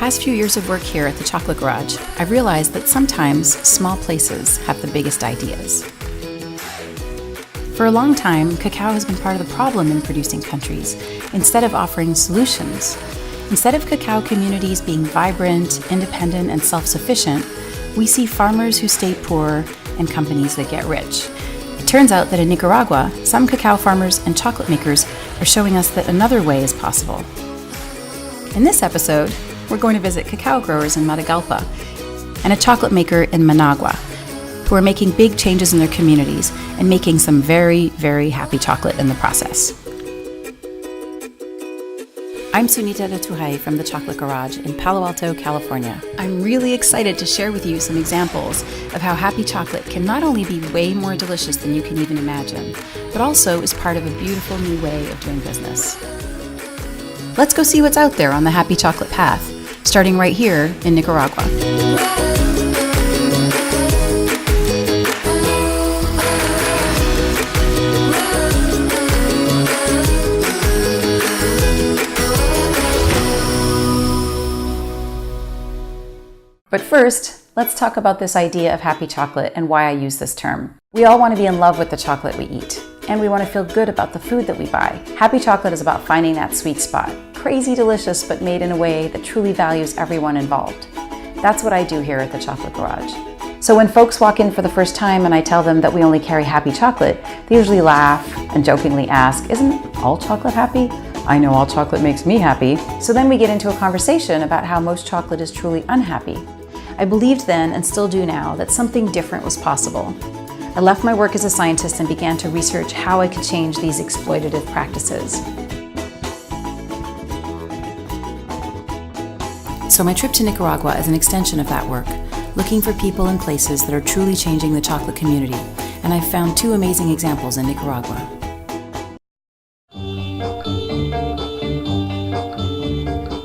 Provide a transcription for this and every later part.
past few years of work here at the Chocolate Garage, I've realized that sometimes small places have the biggest ideas. For a long time, cacao has been part of the problem in producing countries, instead of offering solutions. Instead of cacao communities being vibrant, independent, and self-sufficient, we see farmers who stay poor and companies that get rich. It turns out that in Nicaragua, some cacao farmers and chocolate makers are showing us that another way is possible. In this episode, we're going to visit cacao growers in Matagalpa and a chocolate maker in Managua, who are making big changes in their communities and making some very, very happy chocolate in the process. I'm Sunita from the Chocolate Garage in Palo Alto, California. I'm really excited to share with you some examples of how happy chocolate can not only be way more delicious than you can even imagine, but also is part of a beautiful new way of doing business. Let's go see what's out there on the happy chocolate path, starting right here in Nicaragua. But first, let's talk about this idea of happy chocolate and why I use this term. We all want to be in love with the chocolate we eat, and we want to feel good about the food that we buy. Happy chocolate is about finding that sweet spot. Crazy delicious, but made in a way that truly values everyone involved. That's what I do here at the Chocolate Garage. So when folks walk in for the first time and I tell them that we only carry happy chocolate, they usually laugh and jokingly ask, "Isn't all chocolate happy?" I know all chocolate makes me happy. So then we get into a conversation about how most chocolate is truly unhappy. I believed then, and still do now, that something different was possible. I left my work as a scientist and began to research how I could change these exploitative practices. So my trip to Nicaragua is an extension of that work, looking for people and places that are truly changing the chocolate community, and I've found two amazing examples in Nicaragua.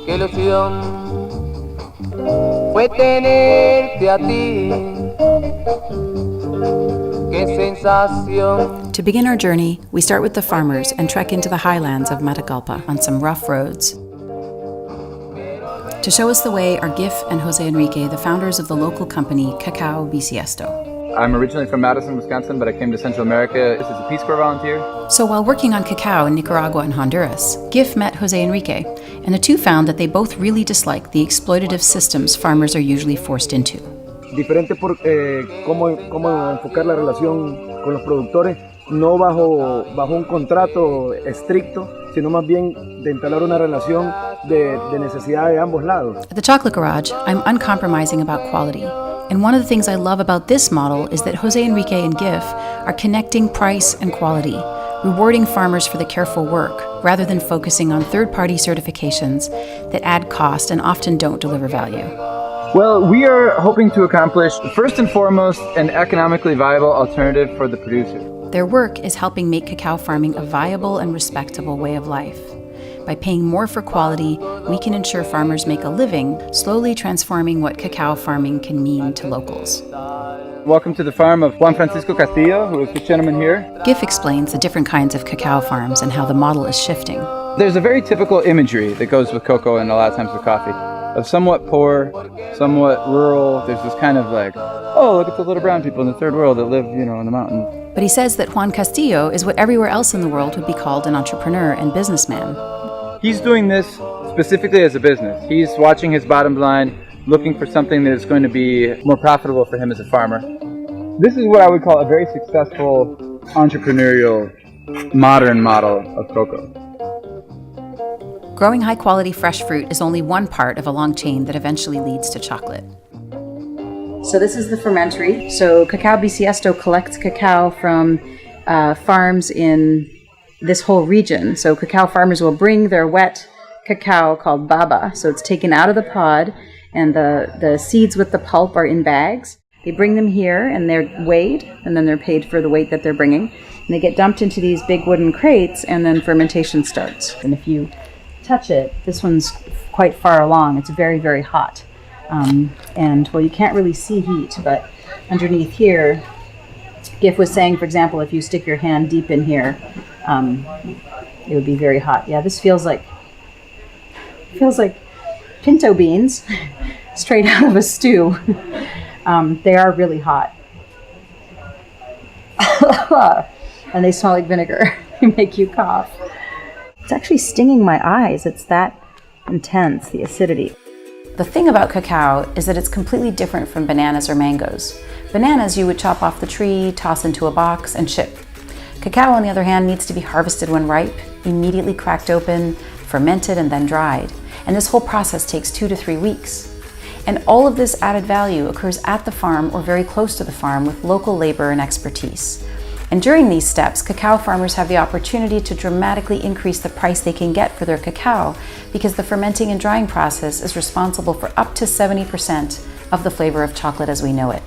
Qué ilusión fue tenerte a ti. Qué sensación. To begin our journey, we start with the farmers and trek into the highlands of Matagalpa on some rough roads. To show us the way are Gif and Jose Enrique, the founders of the local company Cacao Bisiesto. I'm originally from Madison, Wisconsin, but I came to Central America as a Peace Corps volunteer. So while working on cacao in Nicaragua and Honduras, Gif met Jose Enrique, and the two found that they both really dislike the exploitative systems farmers are usually forced into. Diferente por cómo enfocar la relación con los productores, no bajo un contrato estricto, sino más bien de entablar una relación de necesidad de ambos lados. At the Chocolate Garage, I'm uncompromising about quality. And one of the things I love about this model is that Jose Enrique and Gif are connecting price and quality, rewarding farmers for the careful work, rather than focusing on third-party certifications that add cost and often don't deliver value. Well, we are hoping to accomplish, first and foremost, an economically viable alternative for the producer. Their work is helping make cacao farming a viable and respectable way of life. By paying more for quality, we can ensure farmers make a living, slowly transforming what cacao farming can mean to locals. Welcome to the farm of Juan Francisco Castillo, who is the gentleman here. Gif explains the different kinds of cacao farms and how the model is shifting. There's a very typical imagery that goes with cocoa and a lot of times with coffee, of somewhat poor, somewhat rural. There's this kind of like, oh, look at the little brown people in the third world that live, in the mountains. But he says that Juan Castillo is what everywhere else in the world would be called an entrepreneur and businessman. He's doing this specifically as a business. He's watching his bottom line, looking for something that is going to be more profitable for him as a farmer. This is what I would call a very successful entrepreneurial modern model of cocoa. Growing high-quality fresh fruit is only one part of a long chain that eventually leads to chocolate. So this is the fermentery. So Cacao Bisiesto collects cacao from farms in this whole region. So cacao farmers will bring their wet cacao called baba. So it's taken out of the pod, and the seeds with the pulp are in bags. They bring them here and they're weighed, and then they're paid for the weight that they're bringing. And they get dumped into these big wooden crates, and then fermentation starts. And if you touch it, this one's quite far along. It's very, very hot. And well, you can't really see heat, but underneath here, Gif was saying, for example, if you stick your hand deep in here, it would be very hot. Yeah, this feels like pinto beans straight out of a stew. They are really hot. And they smell like vinegar. They make you cough. It's actually stinging my eyes. It's that intense, the acidity. The thing about cacao is that it's completely different from bananas or mangoes. Bananas you would chop off the tree, toss into a box, and ship. Cacao, on the other hand, needs to be harvested when ripe, immediately cracked open, fermented, and then dried. And this whole process takes 2 to 3 weeks. And all of this added value occurs at the farm or very close to the farm with local labor and expertise. And during these steps, cacao farmers have the opportunity to dramatically increase the price they can get for their cacao because the fermenting and drying process is responsible for up to 70% of the flavor of chocolate as we know it.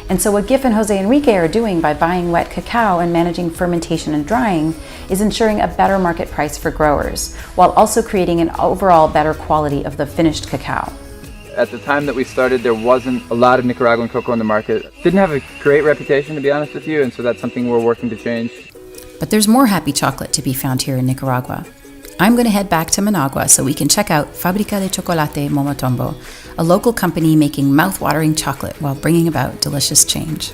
And so what Gif and Jose Enrique are doing by buying wet cacao and managing fermentation and drying is ensuring a better market price for growers, while also creating an overall better quality of the finished cacao. At the time that we started, there wasn't a lot of Nicaraguan cocoa on the market. Didn't have a great reputation, to be honest with you, and so that's something we're working to change. But there's more happy chocolate to be found here in Nicaragua. I'm going to head back to Managua so we can check out Fábrica de Chocolate Moma Tombo, a local company making mouth-watering chocolate while bringing about delicious change.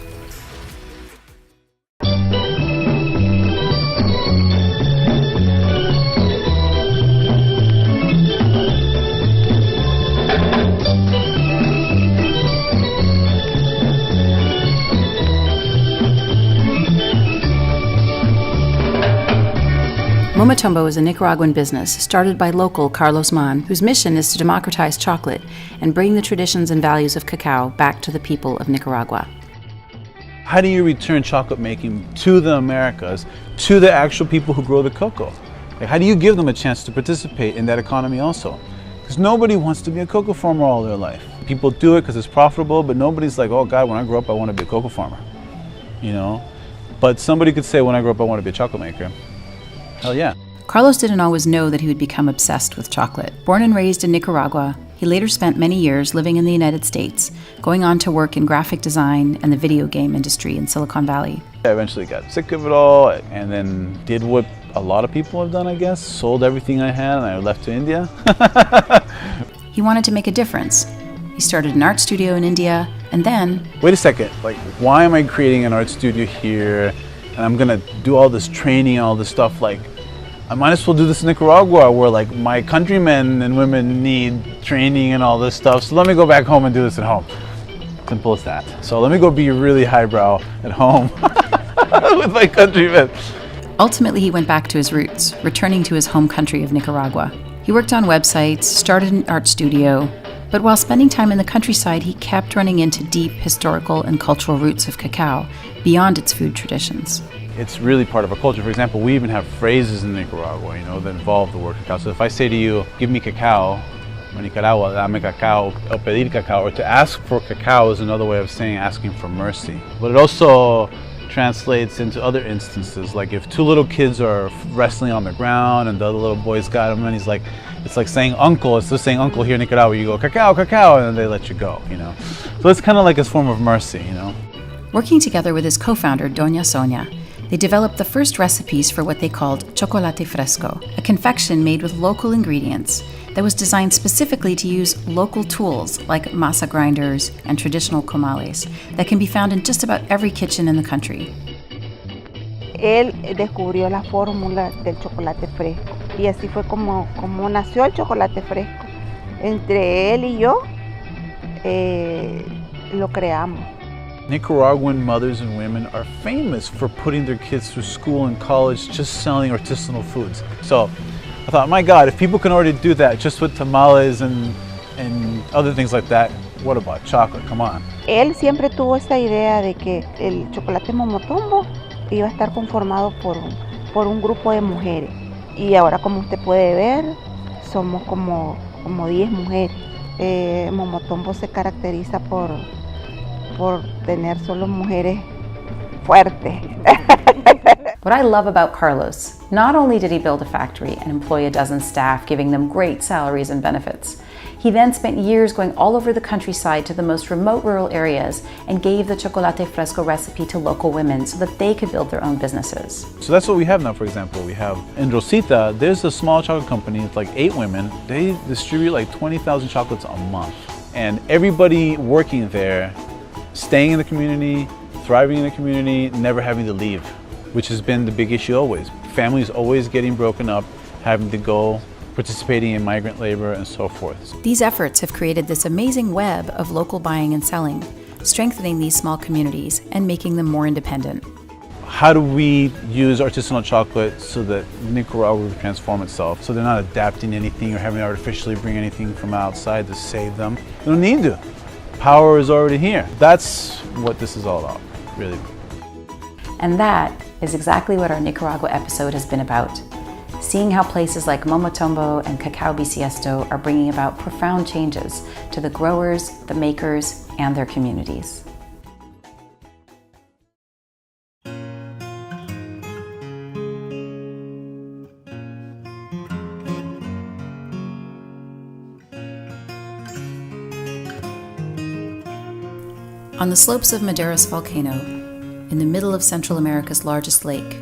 Moma Tombo is a Nicaraguan business started by local Carlos Mann, whose mission is to democratize chocolate and bring the traditions and values of cacao back to the people of Nicaragua. How do you return chocolate making to the Americas, to the actual people who grow the cocoa? Like, how do you give them a chance to participate in that economy also? Because nobody wants to be a cocoa farmer all their life. People do it because it's profitable, but nobody's like, oh God, when I grow up, I want to be a cocoa farmer, you know? But somebody could say, when I grow up, I want to be a chocolate maker. Hell yeah. Carlos didn't always know that he would become obsessed with chocolate. Born and raised in Nicaragua, he later spent many years living in the United States, going on to work in graphic design and the video game industry in Silicon Valley. I eventually got sick of it all and then did what a lot of people have done, I guess. Sold everything I had and I left to India. He wanted to make a difference. He started an art studio in India and then... Wait a second, like, why am I creating an art studio here and I'm gonna do all this training and all this stuff? Like, I might as well do this in Nicaragua where like my countrymen and women need training and all this stuff. So let me go back home and do this at home. Simple as that. So let me go be really highbrow at home with my countrymen. Ultimately, he went back to his roots, returning to his home country of Nicaragua. He worked on websites, started an art studio, but while spending time in the countryside, he kept running into deep historical and cultural roots of cacao beyond its food traditions. It's really part of our culture. For example, we even have phrases in Nicaragua, you know, that involve the word cacao. So if I say to you, give me cacao, or Nicaragua, dame cacao, or pedir cacao, or to ask for cacao is another way of saying asking for mercy. But it also translates into other instances, like if two little kids are wrestling on the ground and the other little boy's got him and he's like, it's like saying uncle, it's just saying uncle here in Nicaragua, you go cacao, cacao, and then they let you go, you know. So it's kind of like a form of mercy, you know. Working together with his co-founder, Doña Sonia, they developed the first recipes for what they called chocolate fresco, a confection made with local ingredients that was designed specifically to use local tools like masa grinders and traditional comales that can be found in just about every kitchen in the country. Él descubrió la fórmula del chocolate fresco y así fue como nació el chocolate fresco. Entre él y yo lo creamos. Nicaraguan mothers and women are famous for putting their kids through school and college just selling artisanal foods. So I thought, my God, if people can already do that just with tamales and other things like that, what about chocolate? Come on. Él siempre tuvo esa idea de que el chocolate Moma Tombo iba a estar conformado por un grupo de mujeres. Y ahora, como usted puede ver, somos como 10 mujeres. Moma Tombo se caracteriza por tener solo mujeres fuertes. What I love about Carlos, not only did he build a factory and employ a dozen staff, giving them great salaries and benefits, He then spent years going all over the countryside to the most remote rural areas and gave the chocolate fresco recipe to local women so that they could build their own businesses. So that's what we have now, for example. We have in Rosita, there's a small chocolate company, it's like 8 women. They distribute like 20,000 chocolates a month. And everybody working there, staying in the community, thriving in the community, never having to leave, which has been the big issue always. Families always getting broken up, having to go, participating in migrant labor and so forth. These efforts have created this amazing web of local buying and selling, strengthening these small communities and making them more independent. How do we use artisanal chocolate so that Nicaragua will transform itself, so they're not adapting anything or having to artificially bring anything from outside to save them? They don't need to. Power is already here. That's what this is all about, really. And that is exactly what our Nicaragua episode has been about. Seeing how places like Moma Tombo and Cacao Bisiesto are bringing about profound changes to the growers, the makers, and their communities. On the slopes of Madeira's volcano, in the middle of Central America's largest lake,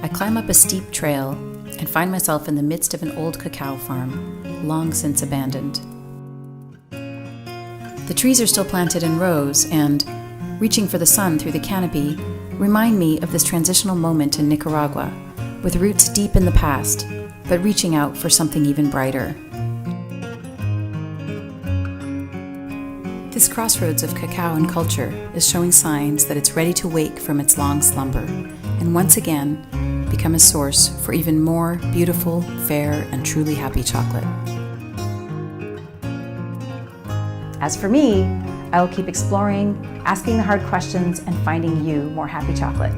I climb up a steep trail and find myself in the midst of an old cacao farm, long since abandoned. The trees are still planted in rows and, reaching for the sun through the canopy, remind me of this transitional moment in Nicaragua, with roots deep in the past, but reaching out for something even brighter. This crossroads of cacao and culture is showing signs that it's ready to wake from its long slumber, and once again, become a source for even more beautiful, fair, and truly happy chocolate. As for me, I will keep exploring, asking the hard questions, and finding you more happy chocolate.